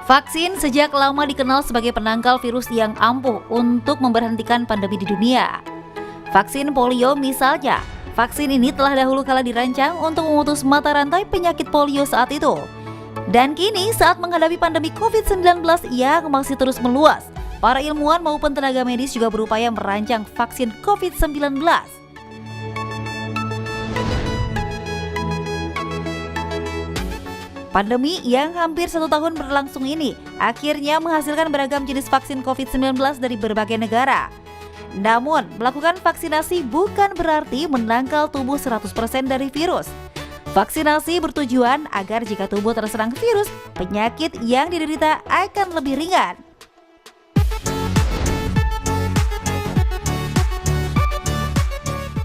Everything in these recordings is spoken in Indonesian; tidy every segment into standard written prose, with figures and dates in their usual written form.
Vaksin sejak lama dikenal sebagai penangkal virus yang ampuh untuk memberhentikan pandemi di dunia. Vaksin polio misalnya, vaksin ini telah dahulu kala dirancang untuk memutus mata rantai penyakit polio saat itu. Dan kini saat menghadapi pandemi COVID-19 yang masih terus meluas, para ilmuwan maupun tenaga medis juga berupaya merancang vaksin COVID-19. Pandemi yang hampir 1 tahun berlangsung ini akhirnya menghasilkan beragam jenis vaksin COVID-19 dari berbagai negara. Namun, melakukan vaksinasi bukan berarti menangkal tubuh 100% dari virus. Vaksinasi bertujuan agar jika tubuh terserang virus, penyakit yang diderita akan lebih ringan.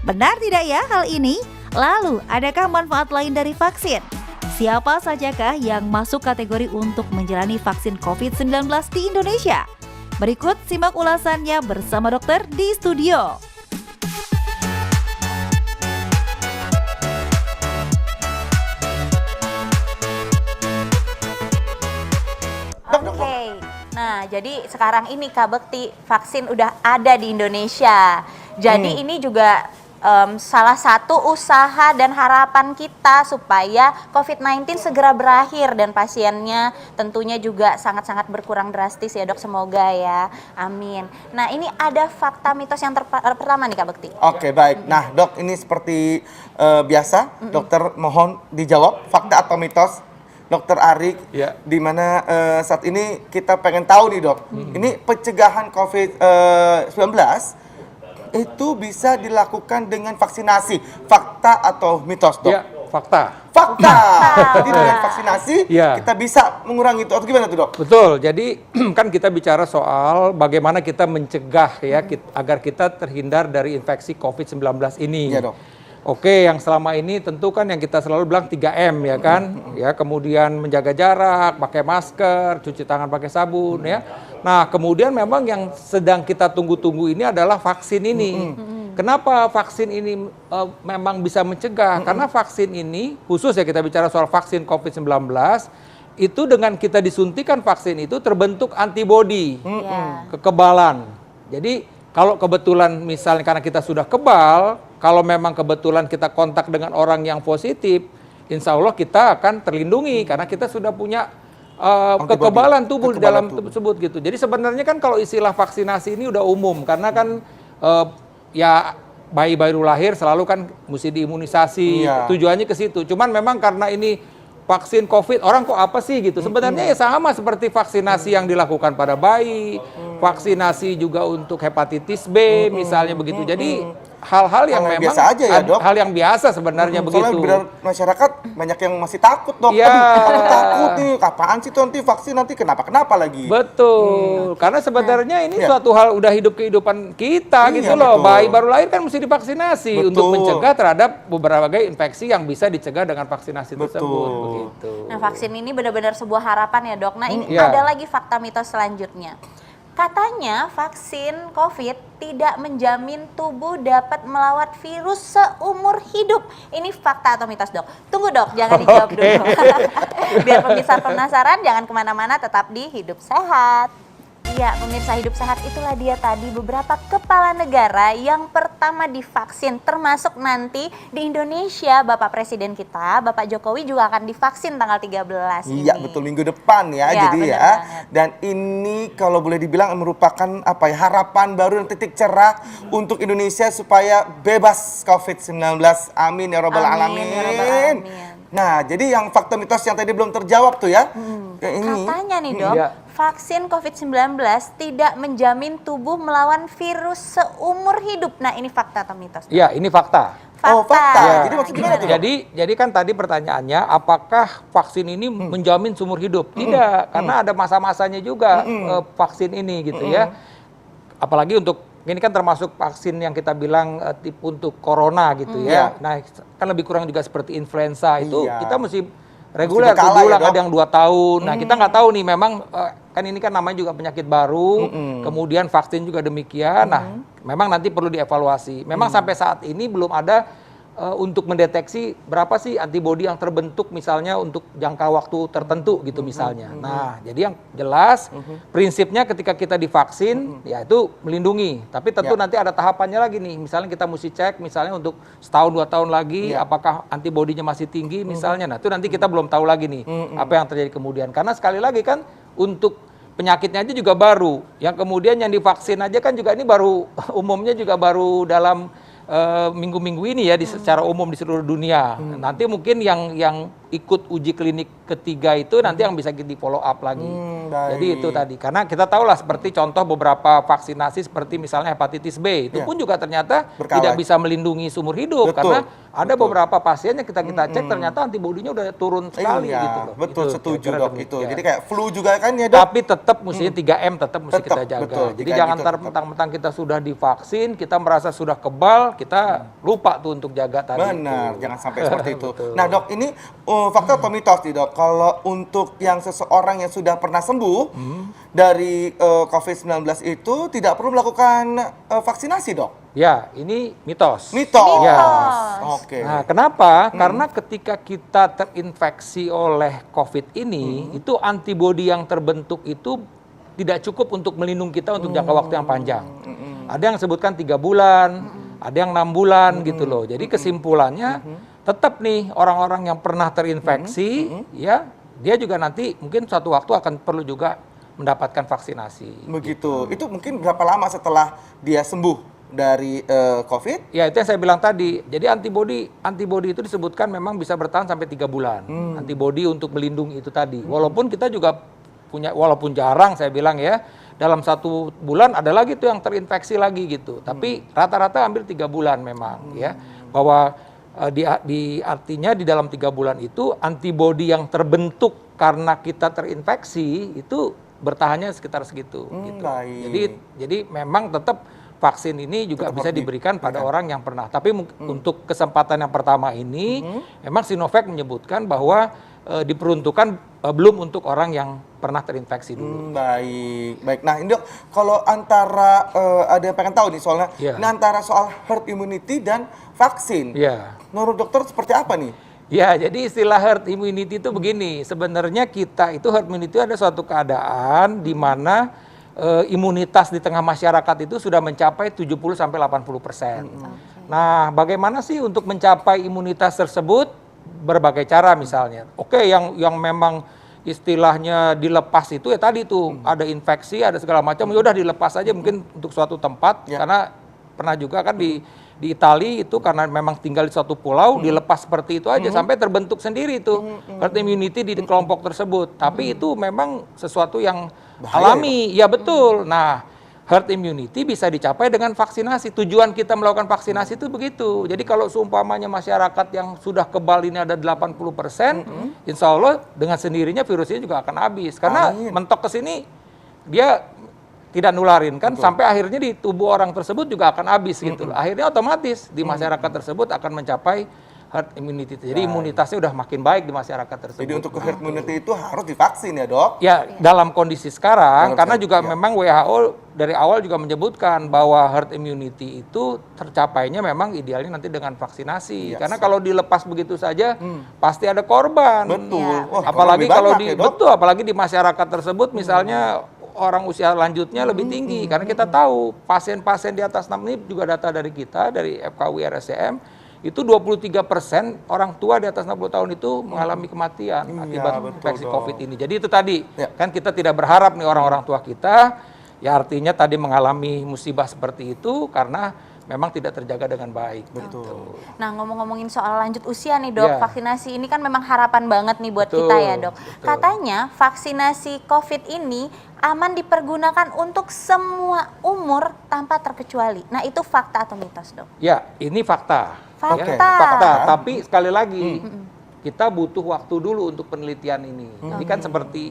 Benar tidak ya hal ini? Lalu, adakah manfaat lain dari vaksin? Siapa sajakah yang masuk kategori untuk menjalani vaksin COVID-19 di Indonesia? Berikut simak ulasannya bersama dokter di studio. Oke, nah jadi sekarang ini Kak Bekti, vaksin udah ada di Indonesia. Jadi ini juga salah satu usaha dan harapan kita supaya COVID-19 segera berakhir dan pasiennya tentunya juga sangat-sangat berkurang drastis ya dok, semoga ya, amin. Nah ini ada fakta mitos yang pertama nih Kak Bekti. Oke baik, nah dok ini seperti biasa, dokter mohon dijawab fakta atau mitos. Dokter Arik, ya. Dimana saat ini kita pengen tahu nih dok, ini pencegahan COVID-19 itu bisa dilakukan dengan vaksinasi, fakta atau mitos dok? Ya, fakta. Fakta. Jadi dengan vaksinasi ya, kita bisa mengurangi itu atau gimana tuh dok? Betul. Jadi kan kita bicara soal bagaimana kita mencegah ya agar kita terhindar dari infeksi COVID-19 ini. Iya dok. Oke, yang selama ini tentu kan yang kita selalu bilang 3M ya kan, ya kemudian menjaga jarak, pakai masker, cuci tangan pakai sabun ya. Nah kemudian memang yang sedang kita tunggu-tunggu ini adalah vaksin ini. Kenapa vaksin ini memang bisa mencegah? Karena vaksin ini khusus ya kita bicara soal vaksin COVID-19 itu dengan kita disuntikan vaksin itu terbentuk antibodi, kekebalan. Jadi kalau kebetulan misalnya karena kita sudah kebal, kalau memang kebetulan kita kontak dengan orang yang positif, insya Allah kita akan terlindungi karena kita sudah punya kekebalan tubuh di dalam tersebut gitu. Jadi sebenarnya kan kalau istilah vaksinasi ini udah umum karena kan ya bayi baru lahir selalu kan mesti diimunisasi, tujuannya ke situ. Cuman memang karena ini vaksin COVID, orang kok apa sih gitu. Sebenarnya ya sama seperti vaksinasi yang dilakukan pada bayi, vaksinasi juga untuk hepatitis B misalnya begitu. Jadi hal-hal yang memang biasa aja ya dok? Hal yang biasa sebenarnya begitu. Soalnya benar masyarakat banyak yang masih takut dok. Ya. Aduh, takut nih, apaan sih tuh nanti vaksin nanti kenapa lagi? Betul, karena sebenarnya ini suatu hal udah hidup kehidupan kita gitu loh. Betul. Bayi baru lahir kan mesti divaksinasi untuk mencegah terhadap beberapa infeksi yang bisa dicegah dengan vaksinasi tersebut. Begitu. Nah vaksin ini benar-benar sebuah harapan ya dok. Nah ini ada lagi fakta mitos selanjutnya. Katanya vaksin COVID tidak menjamin tubuh dapat melawan virus seumur hidup. Ini fakta atau mitos dok? Tunggu dok, jangan dijawab dulu. Biar pemirsa penasaran, jangan kemana-mana, tetap di Hidup Sehat. Ya, pemirsa Hidup Sehat, itulah dia tadi beberapa kepala negara yang pertama divaksin, termasuk nanti di Indonesia Bapak Presiden kita, Bapak Jokowi juga akan divaksin tanggal 13 ini. Iya, betul, minggu depan ya, jadi ya. Banget. Dan ini kalau boleh dibilang merupakan apa ya, harapan baru dan titik cerah untuk Indonesia supaya bebas COVID-19. Amin ya robbal alamin. Nah, jadi yang fakta mitos yang tadi belum terjawab tuh ya. Ini. Katanya nih dok, vaksin COVID-19 tidak menjamin tubuh melawan virus seumur hidup. Nah ini fakta atau mitos? Iya, ini fakta. Oh fakta. Ya. Jadi maksudnya gimana tuh? Jadi kan tadi pertanyaannya, apakah vaksin ini menjamin seumur hidup? Tidak, karena ada masa-masanya juga vaksin ini gitu ya. Apalagi untuk ini kan termasuk vaksin yang kita bilang tipe untuk corona gitu ya. Nah kan lebih kurang juga seperti influenza itu kita mesti reguler 7 bulan, ada yang 2 tahun. Nah kita nggak tahu nih memang kan ini kan namanya juga penyakit baru, kemudian vaksin juga demikian. Nah memang nanti perlu dievaluasi. Memang sampai saat ini belum ada untuk mendeteksi berapa sih antibodi yang terbentuk misalnya untuk jangka waktu tertentu gitu misalnya. Nah, jadi yang jelas prinsipnya ketika kita divaksin ya itu melindungi. Tapi tentu nanti ada tahapannya lagi nih. Misalnya kita mesti cek misalnya untuk setahun 2 tahun lagi apakah antibodinya masih tinggi misalnya. Nah, itu nanti kita belum tahu lagi nih apa yang terjadi kemudian. Karena sekali lagi kan untuk penyakitnya aja juga baru. Yang kemudian yang divaksin aja kan juga ini baru umumnya juga baru dalam minggu-minggu ini ya secara umum di seluruh dunia. Nanti mungkin yang ikut uji klinik ketiga itu nanti yang bisa di follow up lagi. Jadi itu tadi karena kita tahu lah seperti contoh beberapa vaksinasi seperti misalnya hepatitis B itu pun juga ternyata tidak bisa melindungi seumur hidup karena ada beberapa pasien yang kita cek ternyata antibodinya udah turun sekali gitu loh. Betul, itu, setuju dok itu. Jadi kayak flu juga kan ya dok. Tapi tetap mestinya 3M tetap mesti kita jaga. Betul, jadi jangan mentang-mentang kita sudah divaksin, kita merasa sudah kebal, kita lupa tuh untuk jaga tadi. Benar, jangan sampai seperti itu. Nah dok, ini fakta atau mitos nih dok, kalau untuk yang seseorang yang sudah pernah sembuh dari COVID-19 itu tidak perlu melakukan vaksinasi dok? Ya, ini mitos. Mitos. Ya. Oke. Nah, kenapa? Karena ketika kita terinfeksi oleh COVID ini, itu antibodi yang terbentuk itu tidak cukup untuk melindungi kita untuk jangka waktu yang panjang. Ada yang sebutkan 3 bulan, ada yang 6 bulan gitu loh. Jadi kesimpulannya tetap nih orang-orang yang pernah terinfeksi, ya dia juga nanti mungkin suatu waktu akan perlu juga mendapatkan vaksinasi. Begitu. Itu mungkin berapa lama setelah dia sembuh dari COVID? Ya itu yang saya bilang tadi. Jadi antibodi itu disebutkan memang bisa bertahan sampai 3 bulan. Antibodi untuk melindungi itu tadi. Walaupun kita juga punya, walaupun jarang saya bilang ya, dalam 1 bulan ada lagi tuh yang terinfeksi lagi gitu. Tapi rata-rata hampir 3 bulan memang ya. Bahwa artinya di dalam 3 bulan itu antibodi yang terbentuk karena kita terinfeksi itu bertahannya sekitar segitu. Gitu. Jadi memang tetap vaksin ini juga bisa diberikan pada orang yang pernah. Tapi untuk kesempatan yang pertama ini, memang Sinovac menyebutkan bahwa diperuntukkan belum untuk orang yang pernah terinfeksi dulu. Baik. Nah ini dok, kalau antara ada yang pengen tahu nih soalnya, ini antara soal herd immunity dan vaksin. Menurut dokter seperti apa nih? Ya, jadi istilah herd immunity itu begini. Sebenarnya kita itu herd immunity ada suatu keadaan di mana imunitas di tengah masyarakat itu sudah mencapai 70-80%. Nah, bagaimana sih untuk mencapai imunitas tersebut? Berbagai cara misalnya. Oke, yang memang istilahnya dilepas itu ya tadi tuh ada infeksi, ada segala macam, ya udah dilepas aja mungkin untuk suatu tempat karena pernah juga kan di Italia itu karena memang tinggal di suatu pulau dilepas seperti itu aja sampai terbentuk sendiri itu herd immunity di kelompok tersebut. Tapi itu memang sesuatu yang alami, ya betul. Nah, herd immunity bisa dicapai dengan vaksinasi. Tujuan kita melakukan vaksinasi itu begitu. Jadi kalau seumpamanya masyarakat yang sudah kebal ini ada 80%, insya Allah dengan sendirinya virusnya juga akan habis. Karena mentok ke sini dia tidak nularin kan sampai akhirnya di tubuh orang tersebut juga akan habis gitu. Akhirnya otomatis di masyarakat tersebut akan mencapai herd immunity. Jadi imunitasnya udah makin baik di masyarakat tersebut. Jadi untuk herd immunity itu harus divaksin ya dok? Ya dalam kondisi sekarang karena juga memang WHO dari awal juga menyebutkan bahwa herd immunity itu tercapainya memang idealnya nanti dengan vaksinasi. Karena kalau dilepas begitu saja pasti ada korban. Betul. Apalagi kalau apalagi di masyarakat tersebut misalnya orang usia lanjutnya lebih tinggi karena kita tahu pasien-pasien di atas 6 ini juga data dari kita dari FKUI RSCM itu 23% orang tua di atas 60 tahun itu mengalami kematian akibat infeksi COVID ini. Jadi itu tadi kan kita tidak berharap nih orang-orang tua kita ya artinya tadi mengalami musibah seperti itu karena memang tidak terjaga dengan baik. Betul. Nah ngomong-ngomongin soal lanjut usia nih dok, vaksinasi ini kan memang harapan banget nih buat kita ya dok. Katanya vaksinasi COVID ini aman dipergunakan untuk semua umur tanpa terkecuali. Nah itu fakta atau mitos dok? Ya ini fakta. Fakta. Tapi sekali lagi kita butuh waktu dulu untuk penelitian ini. Ini kan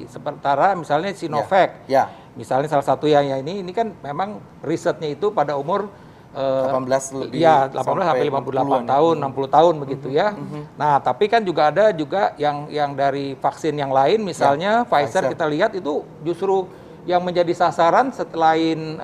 sementara misalnya Sinovac. Misalnya salah satu yang ini kan memang risetnya itu pada umur 18 lebih. Ya, 18 sampai 58 tahun, 60 tahun begitu ya. Nah, tapi kan juga ada juga yang dari vaksin yang lain misalnya Pfizer kita lihat itu justru yang menjadi sasaran selain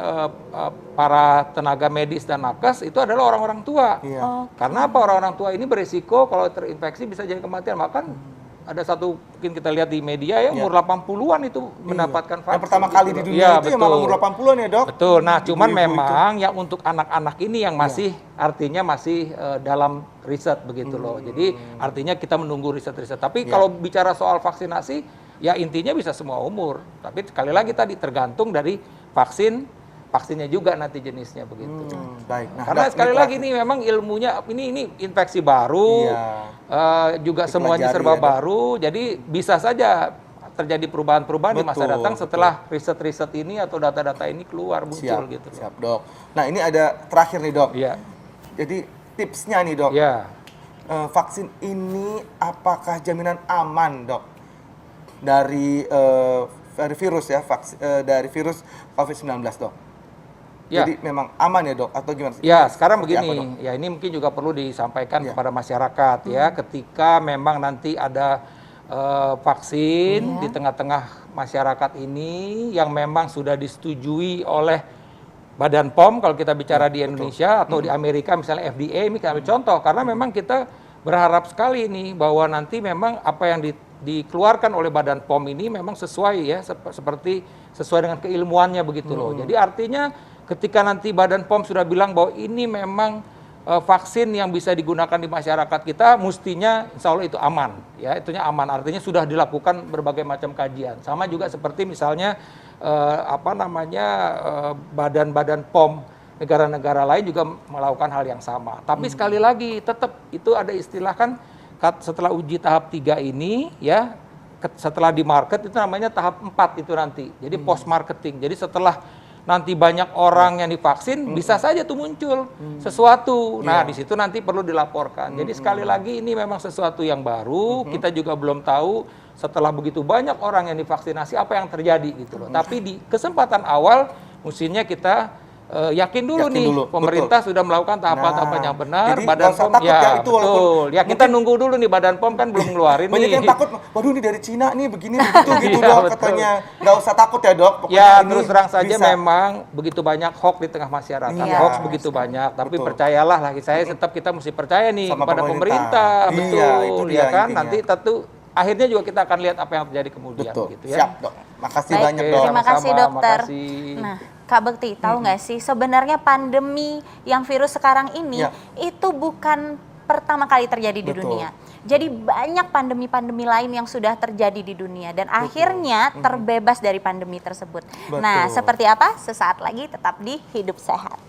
para tenaga medis dan nakes itu adalah orang-orang tua. Iya. Karena apa? Orang-orang tua ini berisiko kalau terinfeksi bisa jadi kematian. Bahkan ada satu mungkin kita lihat di media ya umur 80-an itu mendapatkan vaksin. Yang pertama kali di dunia itu yang malah umur 80-an ya, Dok? Betul. Nah, cuman memang yang untuk anak-anak ini yang masih artinya masih dalam riset begitu loh. Jadi artinya kita menunggu riset-riset. Tapi kalau bicara soal vaksinasi, ya intinya bisa semua umur. Tapi sekali lagi tadi tergantung dari vaksinnya juga nanti jenisnya begitu. Baik. Nah, karena sekali lagi ini memang ilmunya ini infeksi baru, juga semuanya serba baru, jadi bisa saja terjadi perubahan-perubahan di masa datang setelah riset-riset ini atau data-data ini keluar muncul gitu. Siap, Dok. Nah, ini ada terakhir nih, Dok. Iya. Jadi tipsnya nih, Dok. Iya. Vaksin ini apakah jaminan aman, Dok? Dari virus ya, dari virus COVID-19, Dok. Ya. Jadi memang aman ya, Dok, atau gimana sih? Ya, sekarang Seperti begini, apa, Dok? ya ini mungkin juga perlu disampaikan kepada masyarakat ya, ketika memang nanti ada vaksin di tengah-tengah masyarakat ini yang memang sudah disetujui oleh Badan POM kalau kita bicara di Indonesia atau di Amerika misalnya FDA, ini kami contoh karena memang kita berharap sekali nih bahwa nanti memang apa yang dikeluarkan oleh Badan POM ini memang sesuai ya sesuai dengan keilmuannya begitu loh. Jadi artinya ketika nanti Badan POM sudah bilang bahwa ini memang vaksin yang bisa digunakan di masyarakat kita, mestinya insya Allah itu aman. Ya, itunya aman. Artinya sudah dilakukan berbagai macam kajian. Sama juga seperti misalnya badan-badan POM negara-negara lain juga melakukan hal yang sama. Tapi sekali lagi tetap itu ada istilah kan setelah uji tahap 3 ini ya setelah di market itu namanya tahap 4 itu nanti. Jadi post marketing. Jadi setelah nanti banyak orang yang divaksin, bisa saja tuh muncul sesuatu. Nah, di situ nanti perlu dilaporkan. Jadi sekali lagi ini memang sesuatu yang baru, kita juga belum tahu setelah begitu banyak orang yang divaksinasi apa yang terjadi gitu loh. Tapi di kesempatan awal mestinya kita yakin dulu pemerintah sudah melakukan tahapan-tahapan yang benar. Jadi Badan POM betul. Ya kita nunggu dulu nih, Badan POM kan belum ngeluarin nih. Banyak yang takut, waduh ini dari Cina nih begini begitu gitu Dok katanya. Nggak usah takut ya, Dok. Pokoknya ya ini terus terang saja bisa. memang begitu banyak hoax di tengah masyarakat. Hoax begitu banyak, tapi percayalah lagi kita mesti percaya nih sama kepada pemerintah. Iya, itu Betul dia ya kan. intinya. Nanti tentu akhirnya juga kita akan lihat apa yang terjadi kemudian gitu ya. Siap, Dok. Makasih Baik, banyak, Oke, Dok. terima kasih, sama-sama, Dokter. makasih. Nah, Kak Bekti, tahu nggak sih sebenarnya pandemi yang virus sekarang ini itu bukan pertama kali terjadi di dunia. Jadi banyak pandemi-pandemi lain yang sudah terjadi di dunia dan akhirnya terbebas dari pandemi tersebut. Nah, seperti apa? Sesaat lagi tetap di Hidup Sehat.